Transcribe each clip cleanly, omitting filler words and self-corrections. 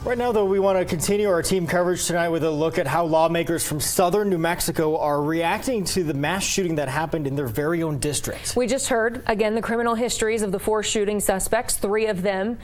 Right now, though, we want to continue our team coverage tonight with a look at how lawmakers from southern New Mexico are reacting to the mass shooting that happened in their very own district. We just heard, again, the criminal histories of the 4 shooting suspects, 3 of them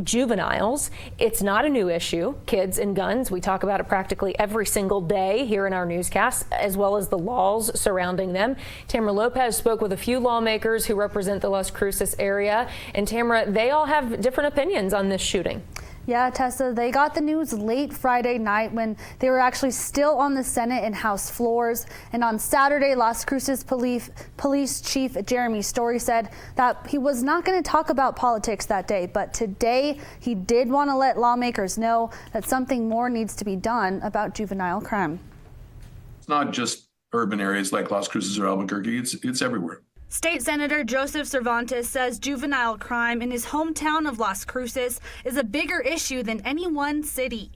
juveniles. It's not a new issue, kids and guns. We talk about it practically every single day here in our newscast, as well as the laws surrounding them. Tamara Lopez spoke with a few lawmakers who represent the Las Cruces area. And Tamara, they all have different opinions on this shooting. Yeah, Tessa, they got the news late Friday night when they were actually still on the Senate and House floors. And on Saturday, Las Cruces Police Chief Jeremy Story said that he was not going to talk about politics that day. But today, he did want to let lawmakers know that something more needs to be done about juvenile crime. It's not just urban areas like Las Cruces or Albuquerque. It's everywhere. State Senator Joseph Cervantes says juvenile crime in his hometown of Las Cruces is a bigger issue than any one city.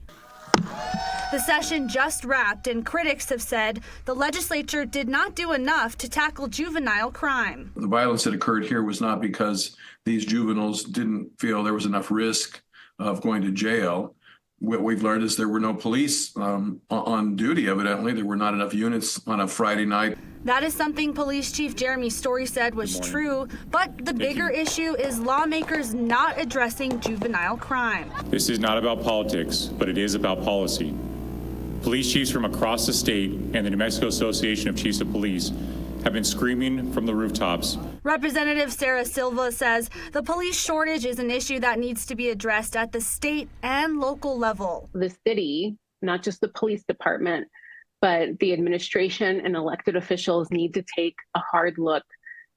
The session just wrapped, and critics have said the legislature did not do enough to tackle juvenile crime. The violence that occurred here was not because these juveniles didn't feel there was enough risk of going to jail. What we've learned is there were no police on duty, evidently. There were not enough units on a Friday night. That is something Police Chief Jeremy Story said was true, but the bigger issue is lawmakers not addressing juvenile crime. This is not about politics, but it is about policy. Police chiefs from across the state and the New Mexico Association of Chiefs of Police have been screaming from the rooftops. Representative Sarah Silva says the police shortage is an issue that needs to be addressed at the state and local level. The city, not just the police department, but the administration and elected officials need to take a hard look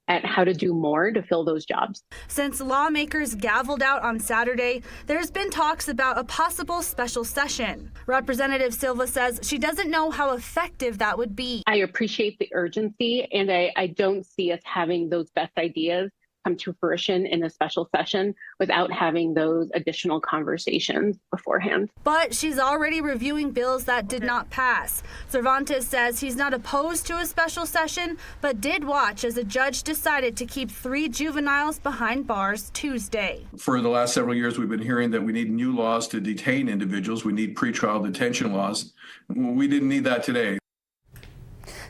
at how to do more to fill those jobs. Since lawmakers gavelled out on Saturday, there's been talks about a possible special session. Representative Silva says she doesn't know how effective that would be. I appreciate the urgency, and I don't see us having those best ideas come to fruition in a special session without having those additional conversations beforehand. But she's already reviewing bills that did not pass. Cervantes says he's not opposed to a special session, but did watch as a judge decided to keep 3 juveniles behind bars Tuesday. For the last several years, we've been hearing that we need new laws to detain individuals. We need pretrial detention laws. We didn't need that today.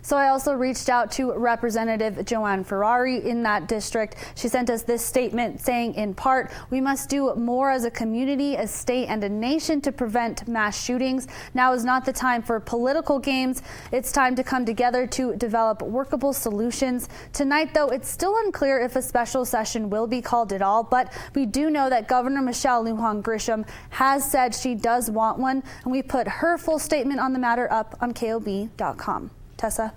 So I also reached out to Representative Joanne Ferrari in that district. She sent us this statement saying, in part, we must do more as a community, a state, and a nation to prevent mass shootings. Now is not the time for political games. It's time to come together to develop workable solutions. Tonight, though, it's still unclear if a special session will be called at all, but we do know that Governor Michelle Lujan Grisham has said she does want one, and we put her full statement on the matter up on KOB.com. Tessa?